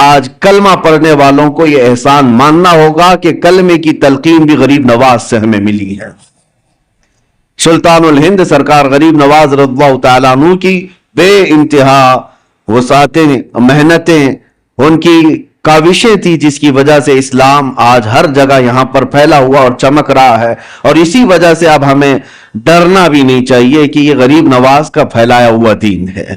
آج کلمہ پڑھنے والوں کو یہ احسان ماننا ہوگا کہ کلمے کی تلقین بھی غریب نواز سے ہمیں ملی ہے۔ سلطان الہند سرکار غریب نواز رضی اللہ تعالیٰ عنہ کی بے انتہا وسعتیں، محنتیں، ان کی کاوشیں تھی، جس کی وجہ سے اسلام آج ہر جگہ یہاں پر پھیلا ہوا اور چمک رہا ہے۔ اور اسی وجہ سے اب ہمیں ڈرنا بھی نہیں چاہیے کہ یہ غریب نواز کا پھیلایا ہوا دین ہے۔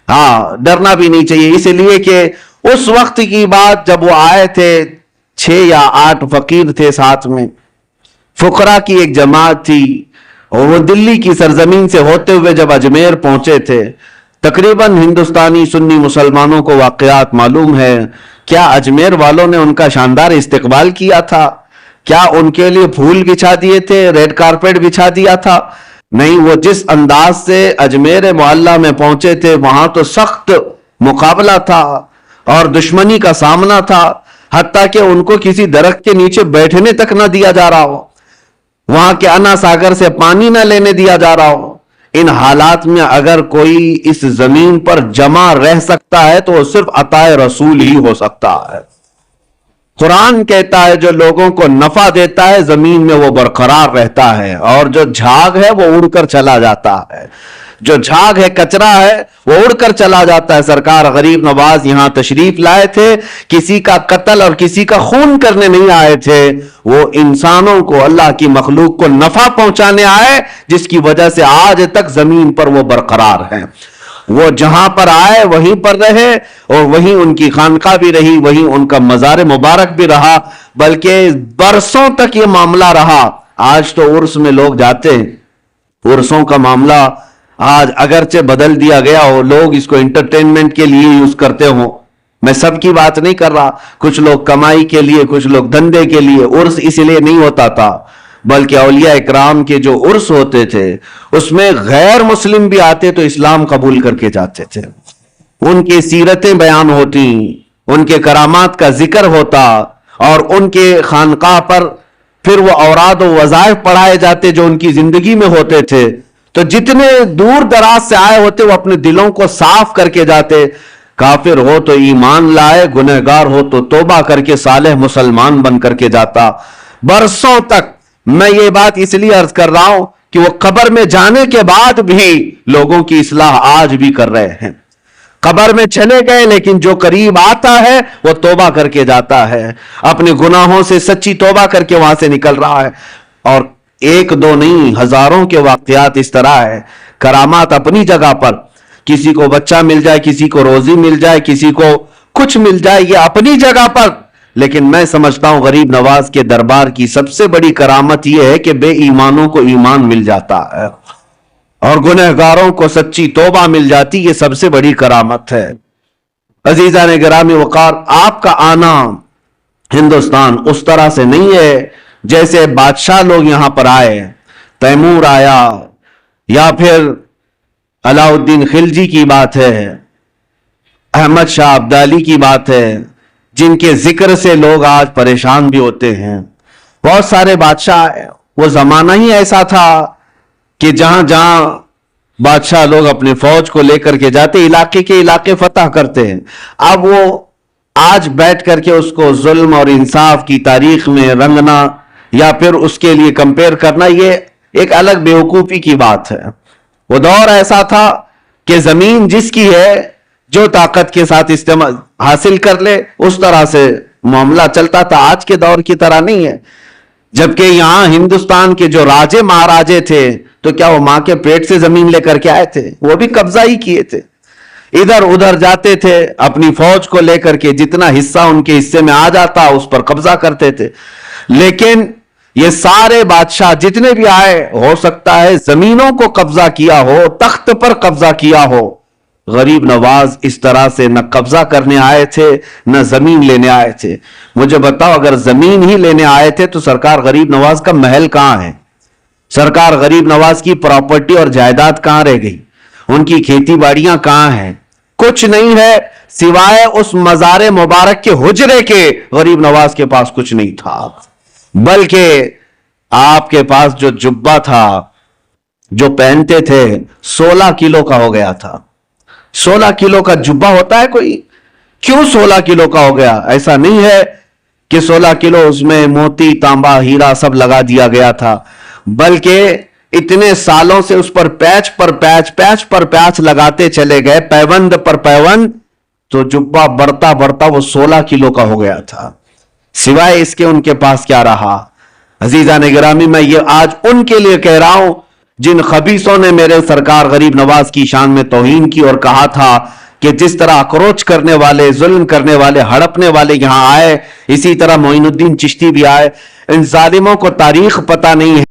ہاں، ڈرنا بھی نہیں چاہیے، اس لیے کہ اس وقت کی بات جب وہ آئے تھے، 6 یا 8 فقیر تھے ساتھ میں، فقراء کی ایک جماعت تھی، اور وہ دلی کی سرزمین سے ہوتے ہوئے جب اجمیر پہنچے تھے، تقریباً ہندوستانی سنی مسلمانوں کو واقعات معلوم ہے، کیا اجمیر والوں نے ان کا شاندار استقبال کیا تھا؟ کیا ان کے لیے پھول بچھا دیے تھے، ریڈ کارپیٹ بچھا دیا تھا؟ نہیں، وہ جس انداز سے اجمیر معلیٰ میں پہنچے تھے، وہاں تو سخت مقابلہ تھا اور دشمنی کا سامنا تھا، حتیٰ کہ ان کو کسی درخت کے نیچے بیٹھنے تک نہ دیا جا رہا ہو، وہاں کے انا ساگر سے پانی نہ لینے دیا جا رہا ہو۔ ان حالات میں اگر کوئی اس زمین پر جمع رہ سکتا ہے تو وہ صرف عطا رسول ہی ہو سکتا ہے۔ قرآن کہتا ہے جو لوگوں کو نفع دیتا ہے زمین میں وہ برقرار رہتا ہے، اور جو جھاگ ہے وہ اڑ کر چلا جاتا ہے، جو جھاگ ہے، کچرا ہے، وہ اڑ کر چلا جاتا ہے۔ سرکار غریب نواز یہاں تشریف لائے تھے، کسی کا قتل اور کسی کا خون کرنے نہیں آئے تھے، وہ انسانوں کو، اللہ کی مخلوق کو نفع پہنچانے آئے، جس کی وجہ سے آج تک زمین پر وہ برقرار ہیں۔ وہ جہاں پر آئے وہیں پر رہے، اور وہیں ان کی خانقاہ بھی رہی، وہیں ان کا مزار مبارک بھی رہا، بلکہ برسوں تک یہ معاملہ رہا۔ آج تو عرس میں لوگ جاتے ہیں، عرسوں کا معاملہ آج اگرچہ بدل دیا گیا ہو، لوگ اس کو انٹرٹینمنٹ کے لیے یوز کرتے ہوں، میں سب کی بات نہیں کر رہا، کچھ لوگ کمائی کے لیے، کچھ لوگ دھندے کے لیے۔ عرس اس لیے نہیں ہوتا تھا، بلکہ اولیاء اکرام کے جو عرس ہوتے تھے اس میں غیر مسلم بھی آتے تو اسلام قبول کر کے جاتے تھے، ان کی سیرتیں بیان ہوتی، ان کے کرامات کا ذکر ہوتا، اور ان کے خانقاہ پر پھر وہ اوراد و وظائف پڑھائے جاتے جو ان کی زندگی میں ہوتے تھے۔ تو جتنے دور دراز سے آئے ہوتے وہ اپنے دلوں کو صاف کر کے جاتے، کافر ہو تو ایمان لائے، گنہگار ہو تو توبہ کر کے صالح مسلمان بن کر کے جاتا۔ برسوں تک میں یہ بات اس لیے عرض کر رہا ہوں کہ وہ قبر میں جانے کے بعد بھی لوگوں کی اصلاح آج بھی کر رہے ہیں۔ قبر میں چلے گئے لیکن جو قریب آتا ہے وہ توبہ کر کے جاتا ہے، اپنے گناہوں سے سچی توبہ کر کے وہاں سے نکل رہا ہے۔ اور ایک دو نہیں، ہزاروں کے واقعات اس طرح ہے، کرامات اپنی جگہ پر، کسی کو بچہ مل جائے، کسی کو روزی مل جائے، کسی کو کچھ مل جائے، یہ اپنی جگہ پر۔ لیکن میں سمجھتا ہوں غریب نواز کے دربار کی سب سے بڑی کرامت یہ ہے کہ بے ایمانوں کو ایمان مل جاتا ہے اور گنہگاروں کو سچی توبہ مل جاتی، یہ سب سے بڑی کرامت ہے۔ عزیزان گرامی وقار، آپ کا آنا ہندوستان اس طرح سے نہیں ہے جیسے بادشاہ لوگ یہاں پر آئے، تیمور آیا یا پھر علاؤ الدین خلجی کی بات ہے، احمد شاہ ابدالی کی بات ہے، جن کے ذکر سے لوگ آج پریشان بھی ہوتے ہیں۔ بہت سارے بادشاہ، وہ زمانہ ہی ایسا تھا کہ جہاں جہاں بادشاہ لوگ اپنے فوج کو لے کر کے جاتے، علاقے کے علاقے فتح کرتے ہیں۔ اب وہ آج بیٹھ کر کے اس کو ظلم اور انصاف کی تاریخ میں رنگنا یا پھر اس کے لیے کمپیئر کرنا، یہ ایک الگ بیوقوفی کی بات ہے۔ وہ دور ایسا تھا کہ زمین جس کی ہے، جو طاقت کے ساتھ استعمال حاصل کر لے، اس طرح سے معاملہ چلتا تھا۔ آج کے دور کی طرح نہیں ہے، جبکہ یہاں ہندوستان کے جو راجے مہاراجے تھے تو کیا وہ ماں کے پیٹ سے زمین لے کر کے آئے تھے؟ وہ بھی قبضہ ہی کیے تھے، ادھر ادھر جاتے تھے اپنی فوج کو لے کر کے، جتنا حصہ ان کے حصے میں آ جاتا اس پر قبضہ کرتے تھے۔ لیکن یہ سارے بادشاہ جتنے بھی آئے، ہو سکتا ہے زمینوں کو قبضہ کیا ہو، تخت پر قبضہ کیا ہو، غریب نواز اس طرح سے نہ قبضہ کرنے آئے تھے نہ زمین لینے آئے تھے۔ مجھے بتاؤ، اگر زمین ہی لینے آئے تھے تو سرکار غریب نواز کا محل کہاں ہے؟ سرکار غریب نواز کی پراپرٹی اور جائیداد کہاں رہ گئی؟ ان کی کھیتی باڑیاں کہاں ہیں؟ کچھ نہیں ہے سوائے اس مزار مبارک کے حجرے کے۔ غریب نواز کے پاس کچھ نہیں تھا، بلکہ آپ کے پاس جو جبہ تھا جو پہنتے تھے 16 کلو کا ہو گیا تھا۔ 16 کلو کا جبہ ہوتا ہے کوئی؟ کیوں 16 کلو کا ہو گیا؟ ایسا نہیں ہے کہ 16 کلو اس میں موتی تانبا ہیرا سب لگا دیا گیا تھا، بلکہ اتنے سالوں سے اس پر پیچ پر پیچ لگاتے چلے گئے، پیوند پر پیوند، تو جبہ بڑھتا بڑھتا وہ 16 کلو کا ہو گیا تھا۔ سوائے اس کے ان کے پاس کیا رہا؟ عزیزان گرامی، میں یہ آج ان کے لیے کہہ رہا ہوں جن خبیثوں نے میرے سرکار غریب نواز کی شان میں توہین کی اور کہا تھا کہ جس طرح اکروچ کرنے والے، ظلم کرنے والے، ہڑپنے والے یہاں آئے، اسی طرح معین الدین چشتی بھی آئے۔ ان ظالموں کو تاریخ پتہ نہیں ہے۔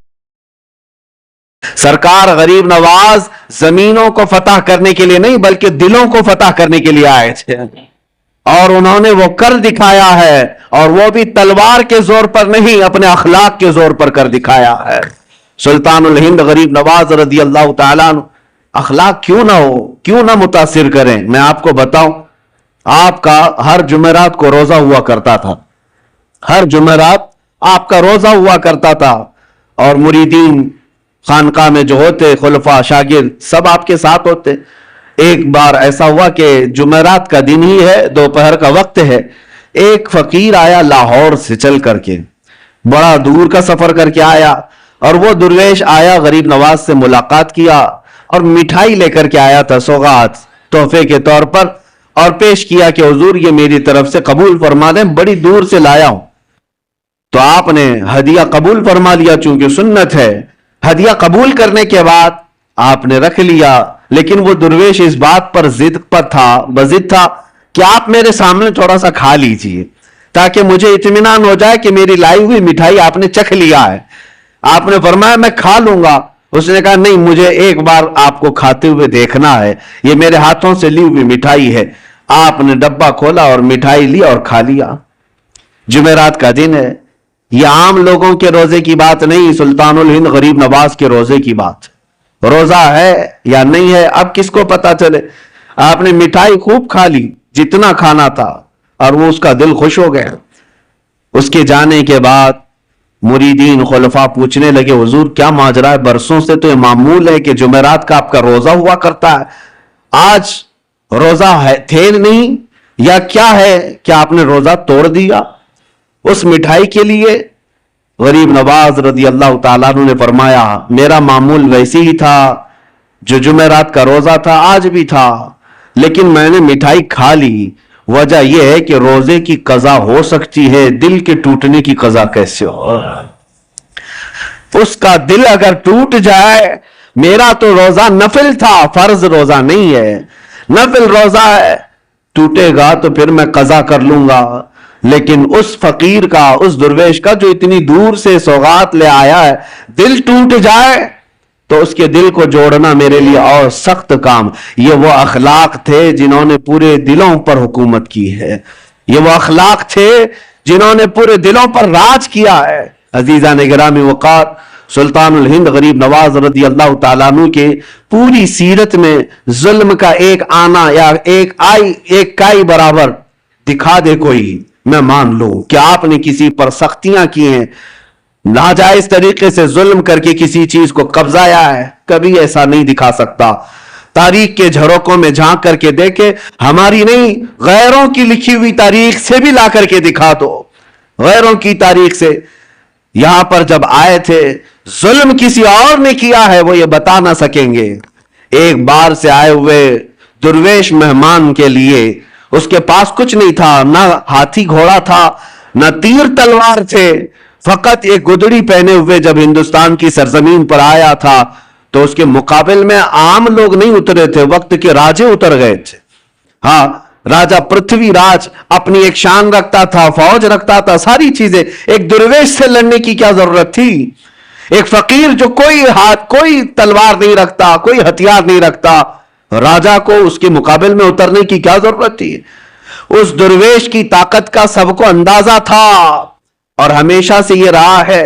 سرکار غریب نواز زمینوں کو فتح کرنے کے لیے نہیں بلکہ دلوں کو فتح کرنے کے لیے آئے تھے، اور انہوں نے وہ کر دکھایا ہے، اور وہ بھی تلوار کے زور پر نہیں، اپنے اخلاق کے زور پر کر دکھایا ہے۔ سلطان الہند غریب نواز رضی اللہ تعالیٰ عنہ اخلاق کیوں نہ ہو، کیوں نہ متاثر کریں؟ میں آپ کو بتاؤں، آپ کا ہر جمعرات کو روزہ ہوا کرتا تھا، ہر جمعرات آپ کا روزہ ہوا کرتا تھا، اور مریدین خانقاہ میں جو ہوتے، خلفاء شاگرد سب آپ کے ساتھ ہوتے۔ ایک بار ایسا ہوا کہ جمعرات کا دن ہی ہے، دوپہر کا وقت ہے، ایک فقیر آیا لاہور سے چل کر کے، بڑا دور کا سفر کر کے آیا، اور وہ درویش آیا، غریب نواز سے ملاقات کیا اور مٹھائی لے کر کے آیا تھا، سوغات تحفے کے طور پر، اور پیش کیا کہ حضور یہ میری طرف سے قبول فرما دیں، بڑی دور سے لایا ہوں۔ تو آپ نے ہدیہ قبول فرما لیا، چونکہ سنت ہے۔ ہدیہ قبول کرنے کے بعد آپ نے رکھ لیا، لیکن وہ درویش اس بات پر ضد تھا کہ آپ میرے سامنے تھوڑا سا کھا لیجئے، تاکہ مجھے اطمینان ہو جائے کہ میری لائی ہوئی مٹھائی آپ نے چکھ لیا ہے۔ آپ نے فرمایا میں کھا لوں گا۔ اس نے کہا نہیں، مجھے ایک بار آپ کو کھاتے ہوئے دیکھنا ہے، یہ میرے ہاتھوں سے لی ہوئی مٹھائی ہے۔ آپ نے ڈبہ کھولا اور مٹھائی لی اور کھا لیا۔ جمعرات کا دن ہے، یہ عام لوگوں کے روزے کی بات نہیں، سلطان الہند غریب نواز کے روزے کی بات۔ روزہ ہے یا نہیں ہے اب کس کو پتا چلے؟ آپ نے مٹھائی خوب کھا لی، جتنا کھانا تھا، اور وہ اس کا دل خوش ہو گیا۔ اس کے جانے کے بعد مریدین خلفاء پوچھنے لگے حضور کیا ماجرا ہے؟ برسوں سے تو یہ معمول ہے کہ جمعرات کا آپ کا روزہ ہوا کرتا ہے، آج روزہ تھے نہیں یا کیا ہے کہ آپ نے روزہ توڑ دیا اس مٹھائی کے لیے؟ غریب نواز رضی اللہ تعالیٰ عنہ نے فرمایا میرا معمول ویسی ہی تھا، جو جمعرات کا روزہ تھا آج بھی تھا، لیکن میں نے مٹھائی کھا لی۔ وجہ یہ ہے کہ روزے کی قضا ہو سکتی ہے، دل کے ٹوٹنے کی قضا کیسے ہو؟ اس کا دل اگر ٹوٹ جائے، میرا تو روزہ نفل تھا، فرض روزہ نہیں ہے، نفل روزہ ہے، ٹوٹے گا تو پھر میں قضا کر لوں گا۔ لیکن اس فقیر کا، اس درویش کا جو اتنی دور سے سوغات لے آیا ہے، دل ٹوٹ جائے تو اس کے دل کو جوڑنا میرے لیے اور سخت کام۔ یہ وہ اخلاق تھے جنہوں نے پورے دلوں پر حکومت کی ہے، یہ وہ اخلاق تھے جنہوں نے پورے دلوں پر راج کیا ہے۔ عزیزان گرامی وقار، سلطان الہند غریب نواز رضی اللہ تعالیٰ عنہ کے پوری سیرت میں ظلم کا ایک آنا یا ایک کائی برابر دکھا دے کوئی، میں مان لوں کہ آپ نے کسی پر سختیاں کی ہیں، ناجائز طریقے سے ظلم کر کے کسی چیز کو قبضایا ہے، کبھی ایسا نہیں دکھا سکتا۔ تاریخ کے جھروکوں میں جھانک کر کے دیکھے، ہماری نہیں غیروں کی لکھی ہوئی تاریخ سے بھی لا کر کے دکھا دو، غیروں کی تاریخ سے۔ یہاں پر جب آئے تھے ظلم کسی اور نے کیا ہے وہ یہ بتا نہ سکیں گے۔ ایک بار سے آئے ہوئے درویش مہمان کے لیے اس کے پاس کچھ نہیں تھا، نہ ہاتھی گھوڑا تھا، نہ تیر تلوار تھے، فقط ایک گدڑی پہنے ہوئے جب ہندوستان کی سرزمین پر آیا تھا تو اس کے مقابل میں عام لوگ نہیں اترے تھے، وقت کے راجے اتر گئے تھے۔ ہاں، راجہ پرتھوی راج اپنی ایک شان رکھتا تھا، فوج رکھتا تھا، ساری چیزیں، ایک درویش سے لڑنے کی کیا ضرورت تھی؟ ایک فقیر جو کوئی تلوار نہیں رکھتا، کوئی ہتھیار نہیں رکھتا، راجہ کو اس کے مقابل میں اترنے کی کیا ضرورت تھی؟ اس درویش کی طاقت کا سب کو اندازہ تھا، اور ہمیشہ سے یہ رہا ہے۔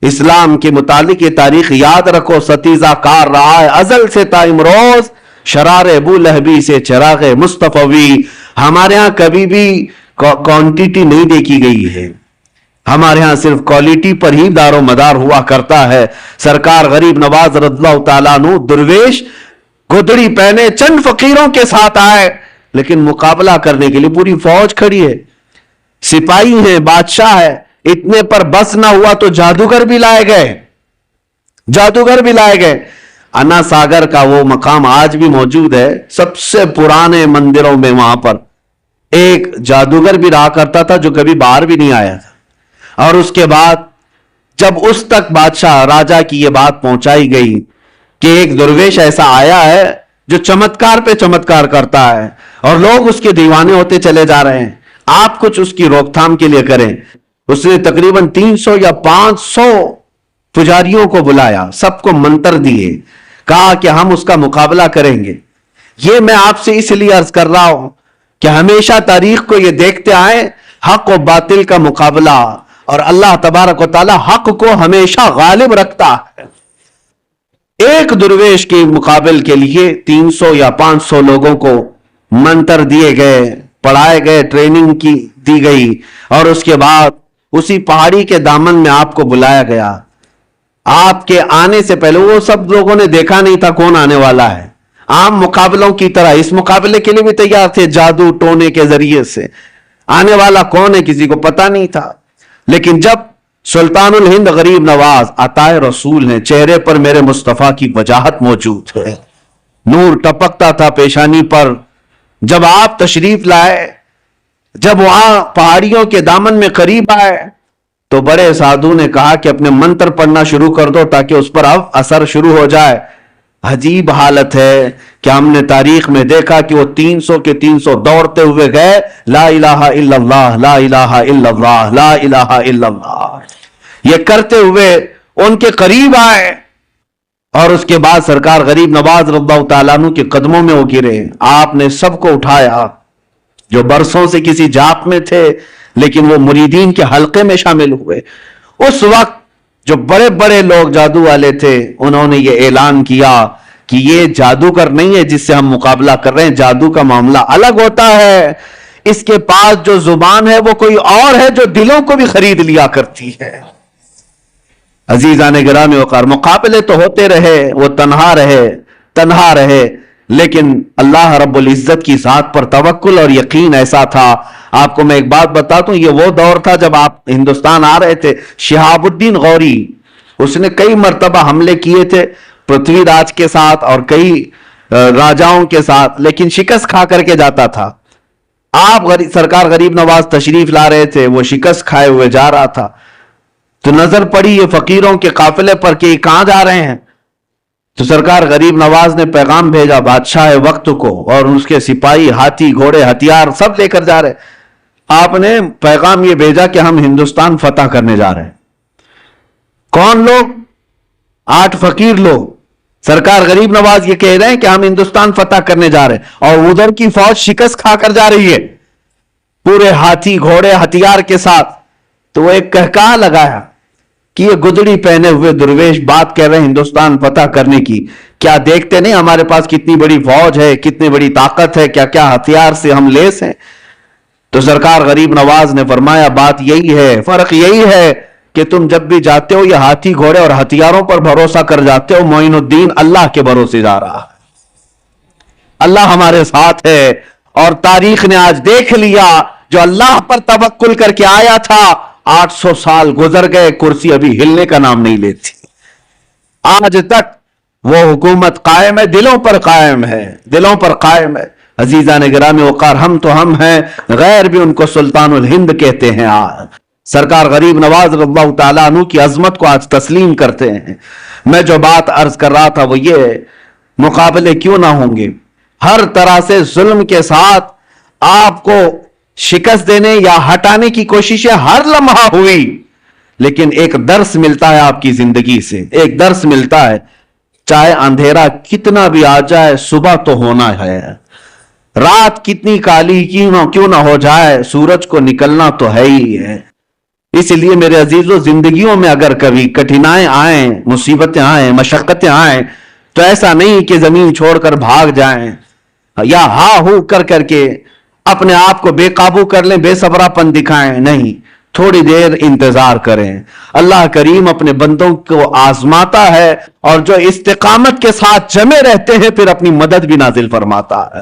اسلام کے متعلق یہ تاریخ یاد رکھو، ستیزہ کار رہا ہے ازل سے تا امروز، شرار ابو لہبی سے چراغ مصطفی۔ ہمارے ہاں کبھی بھی کوانٹیٹی نہیں دیکھی گئی ہے، ہمارے ہاں صرف کوالٹی پر ہی دار و مدار ہوا کرتا ہے۔ سرکار غریب نواز رضی اللہ تعالیٰ عنہ درویش گدڑی پہنے چند فقیروں کے ساتھ آئے، لیکن مقابلہ کرنے کے لیے پوری فوج کھڑی ہے، سپاہی ہیں، بادشاہ ہے. اتنے پر بس نہ ہوا تو جادوگر بھی لائے گئے، جادوگر بھی لائے گئے. انا ساگر کا وہ مقام آج بھی موجود ہے، سب سے پرانے مندروں میں وہاں پر ایک جادوگر بھی رہا کرتا تھا جو کبھی باہر بھی نہیں آیا تھا. اور اس کے بعد جب اس تک بادشاہ راجہ کی یہ بات پہنچائی گئی کہ ایک درویش ایسا آیا ہے جو چمتکار پہ چمتکار کرتا ہے اور لوگ اس کے دیوانے ہوتے چلے جا رہے ہیں، آپ کچھ اس کی روک تھام کے لیے کریں. اس نے تقریباً 300 یا 500 پجاریوں کو بلایا، سب کو منتر دیے، کہا کہ ہم اس کا مقابلہ کریں گے. یہ میں آپ سے اس لیے عرض کر رہا ہوں کہ ہمیشہ تاریخ کو یہ دیکھتے آئیں حق و باطل کا مقابلہ، اور اللہ تبارک و تعالی حق کو ہمیشہ غالب رکھتا ہے. ایک درویش کے مقابل کے لیے 300 یا 500 لوگوں کو منتر دیے گئے، پڑھائے گئے، ٹریننگ کی دی گئی، اور اس کے بعد اسی پہاڑی کے دامن میں آپ کو بلایا گیا. آپ کے آنے سے پہلے وہ سب لوگوں نے دیکھا نہیں تھا کون آنے والا ہے، عام مقابلوں کی طرح اس مقابلے کے لیے بھی تیار تھے، جادو ٹونے کے ذریعے سے. آنے والا کون ہے کسی کو پتا نہیں تھا. لیکن جب سلطان الہند غریب نواز عطائے رسول ہیں، چہرے پر میرے مصطفیٰ کی وجاہت موجود ہے، نور ٹپکتا تھا پیشانی پر. جب آپ تشریف لائے، جب وہاں پہاڑیوں کے دامن میں قریب آئے تو بڑے سادھو نے کہا کہ اپنے منتر پڑھنا شروع کر دو تاکہ اس پر اب اثر شروع ہو جائے. عجیب حالت ہے کہ ہم نے تاریخ میں دیکھا کہ وہ 300 کے 300 دوڑتے ہوئے گئے، لا الہ الا اللہ، لا الہ الا اللہ، لا الہ الا اللہ، یہ کرتے ہوئے ان کے قریب آئے. اور اس کے بعد سرکار غریب نواز رضی اللہ تعالیٰ عنہ کے قدموں میں وہ گرے. آپ نے سب کو اٹھایا جو برسوں سے کسی جاپ میں تھے لیکن وہ مریدین کے حلقے میں شامل ہوئے. اس وقت جو بڑے بڑے لوگ جادو والے تھے انہوں نے یہ اعلان کیا کہ یہ جادوگر نہیں ہے جس سے ہم مقابلہ کر رہے ہیں، جادو کا معاملہ الگ ہوتا ہے، اس کے پاس جو زبان ہے وہ کوئی اور ہے جو دلوں کو بھی خرید لیا کرتی ہے. عزیزان گرامی وقار، مقابلے تو ہوتے رہے، وہ تنہا رہے، لیکن اللہ رب العزت کی ذات پر توکل اور یقین ایسا تھا. آپ کو میں ایک بات بتاتا ہوں، یہ وہ دور تھا جب آپ ہندوستان آ رہے تھے. شہاب الدین غوری، اس نے کئی مرتبہ حملے کیے تھے پرتھوی راج کے ساتھ اور کئی راجاؤں کے ساتھ، لیکن شکست کھا کر کے جاتا تھا. آپ سرکار غریب نواز تشریف لا رہے تھے، وہ شکست کھائے ہوئے جا رہا تھا تو نظر پڑی یہ فقیروں کے قافلے پر کہ یہ کہاں جا رہے ہیں. تو سرکار غریب نواز نے پیغام بھیجا بادشاہ وقت کو، اور اس کے سپاہی ہاتھی گھوڑے ہتھیار سب لے کر جا رہے. آپ نے پیغام یہ بھیجا کہ ہم ہندوستان فتح کرنے جا رہے ہیں. کون لوگ؟ 8 فقیر لوگ. سرکار غریب نواز یہ کہہ رہے ہیں کہ ہم ہندوستان فتح کرنے جا رہے ہیں، اور ادھر کی فوج شکست کھا کر جا رہی ہے پورے ہاتھی گھوڑے ہتھیار کے ساتھ. تو وہ ایک کہکہا لگایا کہ یہ گدڑی پہنے ہوئے درویش بات کہہ رہے ہیں ہندوستان فتح کرنے کی، کیا دیکھتے نہیں ہمارے پاس کتنی بڑی فوج ہے، کتنی بڑی طاقت ہے، کیا کیا ہتھیار سے ہم لیس ہیں. تو سرکار غریب نواز نے فرمایا بات یہی ہے، فرق یہی ہے کہ تم جب بھی جاتے ہو یہ ہاتھی گھوڑے اور ہتھیاروں پر بھروسہ کر جاتے ہو، معین الدین اللہ کے بھروسے جا رہا ہے، اللہ ہمارے ساتھ ہے. اور تاریخ نے آج دیکھ لیا جو اللہ پر توکل کر کے آیا تھا 800 سال گزر گئے، کرسی ابھی ہلنے کا نام نہیں لیتی. آج تک وہ حکومت قائم ہے، دلوں پر قائم ہے، دلوں پر قائم ہے. عزیزان گرامی وقار، ہم تو ہم ہیں، غیر بھی ان کو سلطان الہند کہتے ہیں. سرکار غریب نواز رضی اللہ تعالیٰ عنہ کی عظمت کو آج تسلیم کرتے ہیں. میں جو بات عرض کر رہا تھا وہ یہ، مقابلے کیوں نہ ہوں گے، ہر طرح سے ظلم کے ساتھ آپ کو شکست دینے یا ہٹانے کی کوششیں ہر لمحہ ہوئی، لیکن ایک درس ملتا ہے آپ کی زندگی سے، ایک درس ملتا ہے، چاہے اندھیرا کتنا بھی آ جائے صبح تو ہونا ہے، رات کتنی کالی کیوں نہ ہو جائے سورج کو نکلنا تو ہے ہی ہے. اس لیے میرے عزیزو، زندگیوں میں اگر کبھی کٹھنائیں آئیں، مصیبتیں آئیں، مشقتیں آئیں، تو ایسا نہیں کہ زمین چھوڑ کر بھاگ جائیں یا ہا ہو کر کے اپنے آپ کو بے قابو کر لیں، بے صبرا پن دکھائیں. نہیں، تھوڑی دیر انتظار کریں. اللہ کریم اپنے بندوں کو آزماتا ہے، اور جو استقامت کے ساتھ جمے رہتے ہیں پھر اپنی مدد بھی نازل فرماتا ہے.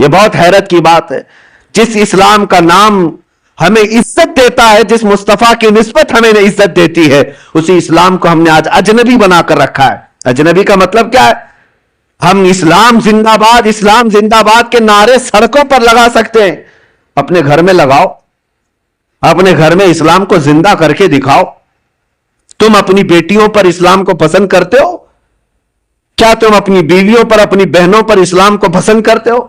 یہ بہت حیرت کی بات ہے. جس اسلام کا نام ہمیں عزت دیتا ہے, جس مصطفیٰ کی نسبت ہمیں عزت دیتی ہے, اسی اسلام کو ہم نے آج اجنبی بنا کر رکھا ہے. اجنبی کا مطلب کیا ہے؟ ہم اسلام زندہ باد کے نعرے سڑکوں پر لگا سکتے ہیں. اپنے گھر میں لگاؤ, اپنے گھر میں اسلام کو زندہ کر کے دکھاؤ. تم اپنی بیٹیوں پر اسلام کو پسند کرتے ہو؟ کیا تم اپنی بیویوں پر, اپنی بہنوں پر اسلام کو پسند کرتے ہو؟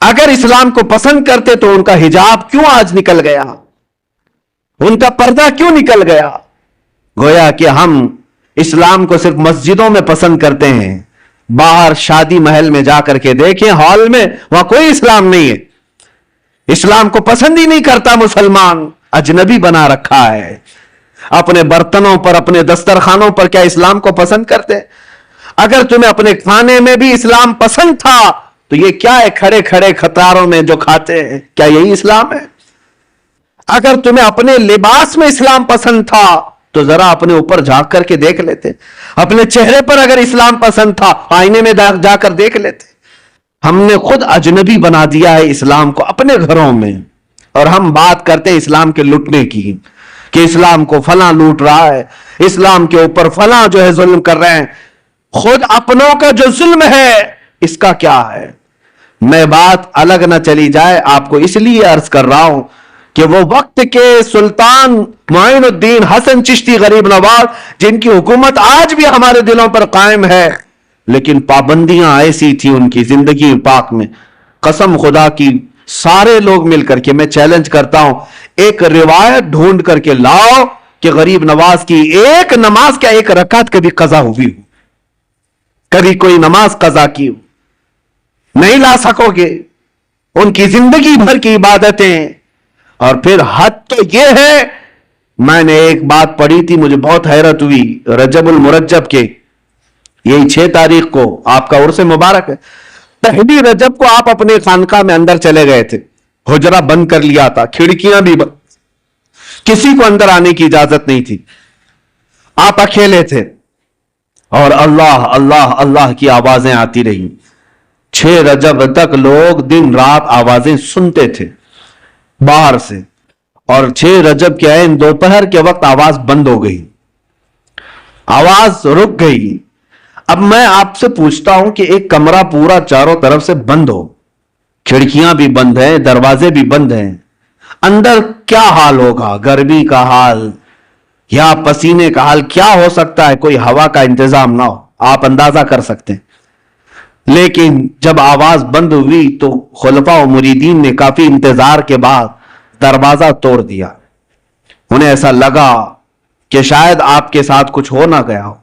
اگر اسلام کو پسند کرتے تو ان کا حجاب کیوں آج نکل گیا؟ ان کا پردہ کیوں نکل گیا؟ گویا کہ ہم اسلام کو صرف مسجدوں میں پسند کرتے ہیں. باہر شادی محل میں جا کر کے دیکھیں, ہال میں, وہاں کوئی اسلام نہیں ہے. اسلام کو پسند ہی نہیں کرتا مسلمان, اجنبی بنا رکھا ہے. اپنے برتنوں پر, اپنے دسترخوانوں پر کیا اسلام کو پسند کرتے؟ اگر تمہیں اپنے کھانے میں بھی اسلام پسند تھا تو یہ کیا ہے کھڑے کھڑے قطاروں میں جو کھاتے ہیں, کیا یہی اسلام ہے؟ اگر تمہیں اپنے لباس میں اسلام پسند تھا تو ذرا اپنے اوپر جھانک کر کے دیکھ لیتے. اپنے چہرے پر اگر اسلام پسند تھا, آئینے میں جا کر دیکھ لیتے. ہم نے خود اجنبی بنا دیا ہے اسلام کو اپنے گھروں میں, اور ہم بات کرتے ہیں اسلام کے لٹنے کی, کہ اسلام کو فلاں لوٹ رہا ہے, اسلام کے اوپر فلاں جو ہے ظلم کر رہے ہیں. خود اپنوں کا جو ظلم ہے اس کا کیا ہے؟ میں بات الگ نہ چلی جائے, آپ کو اس لیے عرض کر رہا ہوں کہ وہ وقت کے سلطان معین الدین حسن چشتی غریب نواز, جن کی حکومت آج بھی ہمارے دلوں پر قائم ہے, لیکن پابندیاں ایسی تھی ان کی زندگی پاک میں, قسم خدا کی سارے لوگ مل کر کے, میں چیلنج کرتا ہوں, ایک روایت ڈھونڈ کر کے لاؤ کہ غریب نواز کی ایک نماز کیا ایک رکعت کبھی قضا ہوئی ہو, کبھی کوئی نماز قضا کی ہو, نہیں لا سکو گے. ان کی زندگی بھر کی عبادتیں. اور پھر حد تو یہ ہے, میں نے ایک بات پڑھی تھی, مجھے بہت حیرت ہوئی. رجب المرجب کے یہی 6 تاریخ کو آپ کا عرس مبارک ہے. پہلی رجب کو آپ اپنے خانقاہ میں اندر چلے گئے تھے, حجرہ بند کر لیا تھا, کھڑکیاں بھی بند, کسی کو اندر آنے کی اجازت نہیں تھی, آپ اکیلے تھے, اور اللہ اللہ اللہ کی آوازیں آتی رہی. 6 رجب تک لوگ دن رات آوازیں سنتے تھے باہر سے, اور 6 رجب کے عین دوپہر کے وقت آواز بند ہو گئی, آواز رک گئی. اب میں آپ سے پوچھتا ہوں کہ ایک کمرہ پورا چاروں طرف سے بند ہو, کھڑکیاں بھی بند ہیں, دروازے بھی بند ہیں, اندر کیا حال ہوگا؟ گرمی کا حال یا پسینے کا حال کیا ہو سکتا ہے؟ کوئی ہوا کا انتظام نہ ہو, آپ اندازہ کر سکتے ہیں. لیکن جب آواز بند ہوئی تو خلفاء و مریدین نے کافی انتظار کے بعد دروازہ توڑ دیا. انہیں ایسا لگا کہ شاید آپ کے ساتھ کچھ ہو نہ گیا ہو.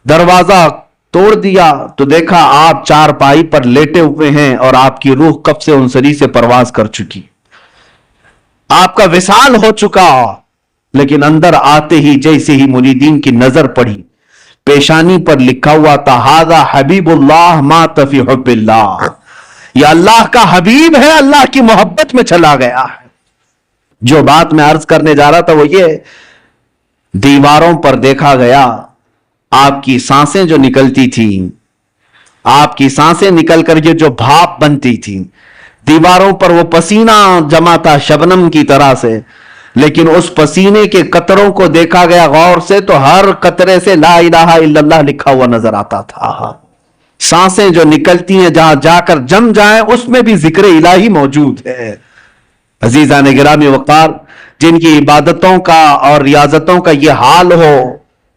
دروازہ توڑ دیا تو دیکھا آپ چارپائی پر لیٹے ہوئے ہیں, اور آپ کی روح کب سے انسری سے پرواز کر چکی, آپ کا وصال ہو چکا. لیکن اندر آتے ہی جیسے ہی مریدین کی نظر پڑی, پیشانی پر لکھا ہوا تھا, ھذا حبیب اللہ مات فی حب اللہ, یہ اللہ کا حبیب ہے, اللہ کی محبت میں چلا گیا ہے. جو بات میں عرض کرنے جا رہا تھا وہ یہ, دیواروں پر دیکھا گیا آپ کی سانسیں جو نکلتی تھیں, آپ کی سانسیں نکل کر کے جو بھاپ بنتی تھی, دیواروں پر وہ پسینہ جمع تھا شبنم کی طرح سے, لیکن اس پسینے کے قطروں کو دیکھا گیا غور سے تو ہر قطرے سے لا الہ الا اللہ لکھا ہوا نظر آتا تھا. سانسیں جو نکلتی ہیں جہاں جا کر جم جائیں اس میں بھی ذکر الہی موجود ہے. عزیزان گرامی وقار, جن کی عبادتوں کا اور ریاضتوں کا یہ حال ہو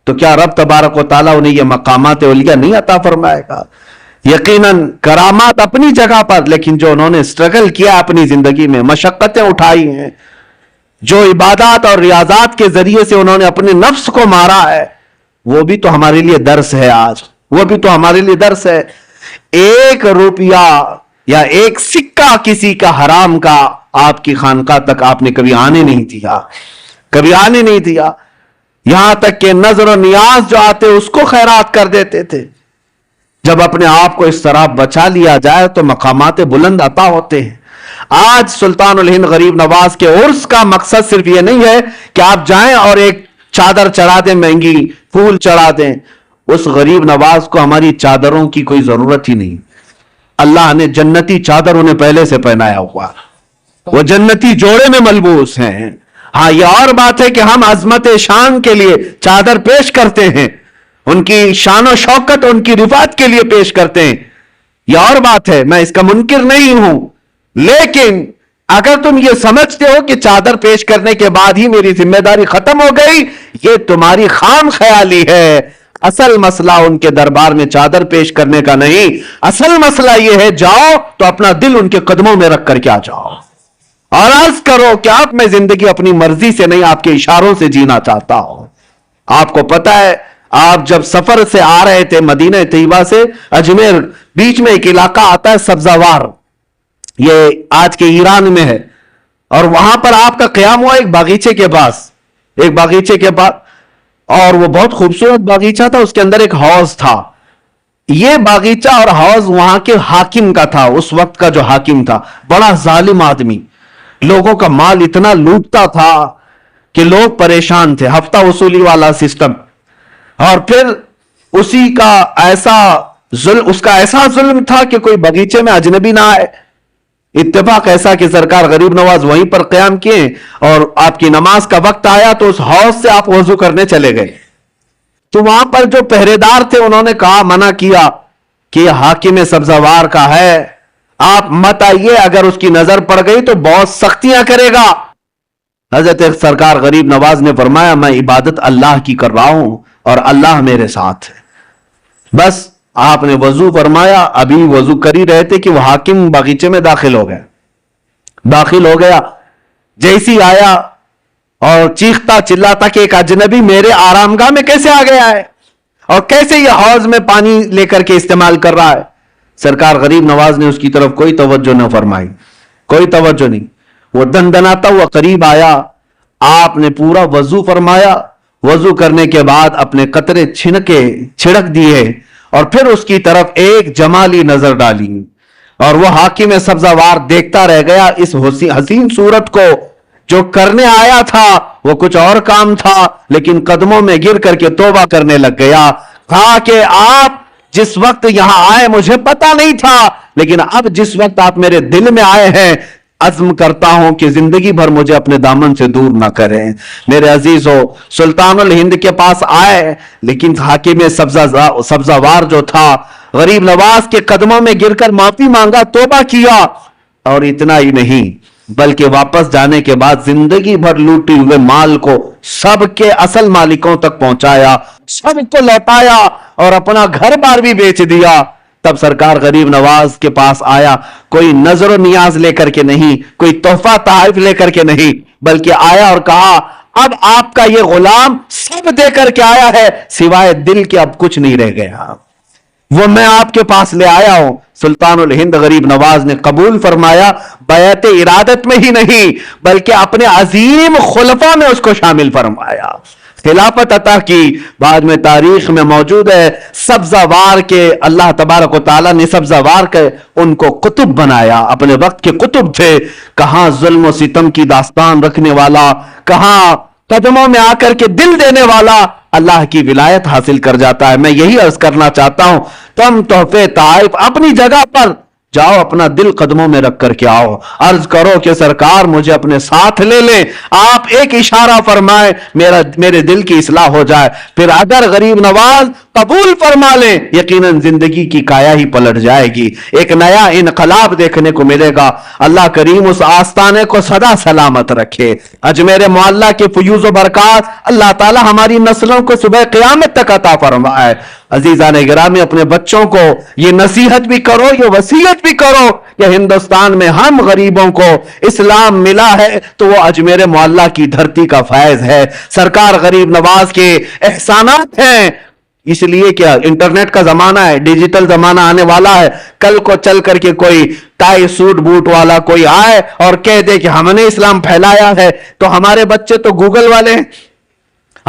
تو کیا رب تبارک و تعالیٰ انہیں یہ مقامات علیہ نہیں عطا فرمائے گا؟ یقیناً کرامات اپنی جگہ پر, لیکن جو انہوں نے سٹرگل کیا اپنی زندگی میں, مشقتیں اٹھائی ہیں, جو عبادات اور ریاضات کے ذریعے سے انہوں نے اپنے نفس کو مارا ہے, وہ بھی تو ہمارے لیے درس ہے. آج وہ بھی تو ہمارے لیے درس ہے. 1 روپیہ یا 1 سکہ کسی کا حرام کا آپ کی خانقاہ تک آپ نے کبھی آنے نہیں دیا, کبھی آنے نہیں دیا. یہاں تک کہ نظر و نیاز جو آتے اس کو خیرات کر دیتے تھے. جب اپنے آپ کو اس طرح بچا لیا جائے تو مقامات بلند عطا ہوتے ہیں. آج سلطان الہند غریب نواز کے عرس کا مقصد صرف یہ نہیں ہے کہ آپ جائیں اور ایک چادر چڑھا دیں, مہنگی پھول چڑھا دیں. اس غریب نواز کو ہماری چادروں کی کوئی ضرورت ہی نہیں. اللہ نے جنتی چادر انہیں پہلے سے پہنایا ہوا، وہ جنتی جوڑے میں ملبوس ہیں۔ ہاں یہ اور بات ہے کہ ہم عظمت شان کے لیے چادر پیش کرتے ہیں، ان کی شان و شوکت ان کی رفعت کے لیے پیش کرتے ہیں، یہ اور بات ہے، میں اس کا منکر نہیں ہوں۔ لیکن اگر تم یہ سمجھتے ہو کہ چادر پیش کرنے کے بعد ہی میری ذمہ داری ختم ہو گئی، یہ تمہاری خام خیالی ہے۔ اصل مسئلہ ان کے دربار میں چادر پیش کرنے کا نہیں، اصل مسئلہ یہ ہے جاؤ تو اپنا دل ان کے قدموں میں رکھ کر کے آ جاؤ اور عرض کرو کہ آپ میں زندگی اپنی مرضی سے نہیں، آپ کے اشاروں سے جینا چاہتا ہوں۔ آپ کو پتا ہے آپ جب سفر سے آ رہے تھے مدینہ طیبہ سے اجمیر، بیچ میں ایک علاقہ آتا ہے سبزوار، یہ آج کے ایران میں ہے، اور وہاں پر آپ کا قیام ہوا ایک باغیچے کے پاس، اور وہ بہت خوبصورت باغیچہ تھا، اس کے اندر ایک حوض تھا۔ یہ باغیچہ اور حوض وہاں کے حاکم کا تھا، اس وقت کا جو حاکم تھا بڑا ظالم آدمی، لوگوں کا مال اتنا لوٹتا تھا کہ لوگ پریشان تھے، ہفتہ وصولی والا سسٹم، اور پھر اس کا ایسا ظلم تھا کہ کوئی باغیچے میں اجنبی نہ آئے۔ اتفاق ایسا کہ سرکار غریب نواز وہیں پر قیام کیے اور آپ کی نماز کا وقت آیا تو اس حوض سے آپ وضو کرنے چلے گئے، تو وہاں پر جو پہرے دار تھے انہوں نے کہا، منع کیا کہ یہ حاکم سبزوار کا ہے، آپ مت آئیے، اگر اس کی نظر پڑ گئی تو بہت سختیاں کرے گا۔ حضرت سرکار غریب نواز نے فرمایا، میں عبادت اللہ کی کر رہا ہوں اور اللہ میرے ساتھ ہے۔ بس آپ نے وضو فرمایا، ابھی وضو کر ہی رہے تھے کہ وہ حاکم باغیچے میں داخل ہو گیا، جیسی آیا اور چیختا چلاتا کہ ایک اجنبی میرے آرام گاہ میں کیسے آ گیا ہے اور کیسے یہ حوض میں پانی لے کر کے استعمال کر رہا ہے۔ سرکار غریب نواز نے اس کی طرف کوئی توجہ نہ فرمائی، کوئی توجہ نہیں، وہ دندناتا ہوا قریب آیا، آپ نے پورا وضو فرمایا، وضو کرنے کے بعد اپنے قطرے چھڑک دیے اور پھر اس کی طرف ایک جمالی نظر ڈالی، اور وہ حاکم سبزوار دیکھتا رہ گیا اس حسین صورت کو۔ جو کرنے آیا تھا وہ کچھ اور کام تھا، لیکن قدموں میں گر کر کے توبہ کرنے لگ گیا، کہا کہ آپ جس وقت یہاں آئے مجھے پتا نہیں تھا، لیکن اب جس وقت آپ میرے دل میں آئے ہیں عزم کرتا ہوں کہ زندگی بھر مجھے اپنے دامن سے دور نہ کریں۔ میرے عزیزو، سلطان الہند کے پاس آئے، لیکن حاکم سبزوار جو تھا غریب نواز کے قدموں میں گر کر معافی مانگا، توبہ کیا، اور اتنا ہی نہیں بلکہ واپس جانے کے بعد زندگی بھر لوٹے ہوئے مال کو سب کے اصل مالکوں تک پہنچایا، سب کو لوٹایا اور اپنا گھر بار بھی بیچ دیا۔ تب سرکار غریب نواز کے پاس آیا، کوئی نظر و نیاز لے کر کے نہیں، کوئی تحفہ تحائف لے کر کے نہیں، بلکہ آیا اور کہا، اب آپ کا یہ غلام سب دے کر کے آیا ہے، سوائے دل کے اب کچھ نہیں رہ گیا، وہ میں آپ کے پاس لے آیا ہوں۔ سلطان الہند غریب نواز نے قبول فرمایا، بیعت ارادت میں ہی نہیں بلکہ اپنے عظیم خلفاء میں اس کو شامل فرمایا، خلافت عطا کی۔ بعد میں تاریخ میں موجود ہے سبزوار کے اللہ تبارک و تعالیٰ نے سبزوار کے ان کو قطب بنایا، اپنے وقت کے قطب تھے، کہاں ظلم و ستم کی داستان رکھنے والا، کہاں قدموں میں آ کر کے دل دینے والا اللہ کی ولایت حاصل کر جاتا ہے۔ میں یہی عرض کرنا چاہتا ہوں، تم تحفے تحائف اپنی جگہ پر، جاؤ اپنا دل قدموں میں رکھ کر کے آؤ، عرض کرو کہ سرکار مجھے اپنے ساتھ لے لیں، آپ ایک اشارہ فرمائیں میرے دل کی اصلاح ہو جائے، پھر اگر غریب نواز قبول فرما لیں یقیناً زندگی کی کایا ہی پلٹ جائے گی، ایک نیا انقلاب دیکھنے کو ملے گا۔ اللہ کریم اس آستانے کو سدا سلامت رکھے، اجمیر معلیٰ کے فیوز و برکات اللہ تعالی ہماری نسلوں کو صبح قیامت تک عطا فرمائے۔ عزیزان گرامی، اپنے بچوں کو یہ نصیحت بھی کرو، یہ وصیت بھی کرو کہ ہندوستان میں ہم غریبوں کو اسلام ملا ہے تو وہ اجمیر معلیٰ کی دھرتی کا فیض ہے، سرکار غریب نواز کے احسانات ہیں۔ اس لیے کیا انٹرنیٹ کا زمانہ ہے، ڈیجیٹل زمانہ آنے والا ہے، کل کو چل کر کے کوئی ٹائی سوٹ بوٹ والا کوئی آئے اور کہہ دے کہ ہم نے اسلام پھیلایا ہے، تو ہمارے بچے تو گوگل والے ہیں،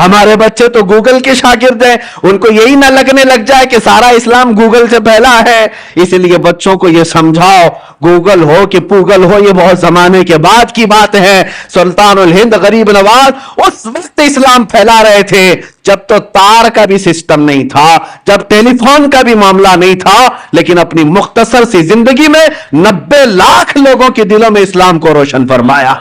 ہمارے بچے تو گوگل کے شاگرد ہیں، ان کو یہی نہ لگنے لگ جائے کہ سارا اسلام گوگل سے پھیلا ہے۔ اس لیے بچوں کو یہ سمجھاؤ، گوگل ہو کہ پوگل ہو، یہ بہت زمانے کے بعد کی بات ہے۔ سلطان الہند غریب نواز اس وقت اسلام پھیلا رہے تھے جب تو تار کا بھی سسٹم نہیں تھا، جب ٹیلی فون کا بھی معاملہ نہیں تھا، لیکن اپنی مختصر سی زندگی میں 90 لاکھ لوگوں کے دلوں میں اسلام کو روشن فرمایا۔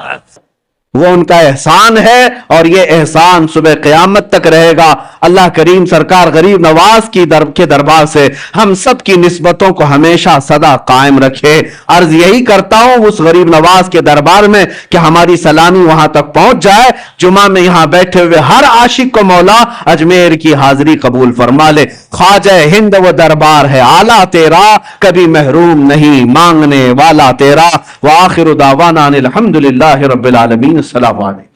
وہ ان کا احسان ہے اور یہ احسان صبح قیامت تک رہے گا۔ اللہ کریم سرکار غریب نواز کے دربار سے ہم سب کی نسبتوں کو ہمیشہ سدا قائم رکھے۔ عرض یہی کرتا ہوں اس غریب نواز کے دربار میں کہ ہماری سلامی وہاں تک پہنچ جائے، جمعہ میں یہاں بیٹھے ہوئے ہر عاشق کو مولا اجمیر کی حاضری قبول فرما لے۔ خواجہ ہند و دربار ہے اعلیٰ تیرا، کبھی محروم نہیں مانگنے والا تیرا۔ وآخر دعوانا الحمدللہ رب العالمین۔ السلام علیکم۔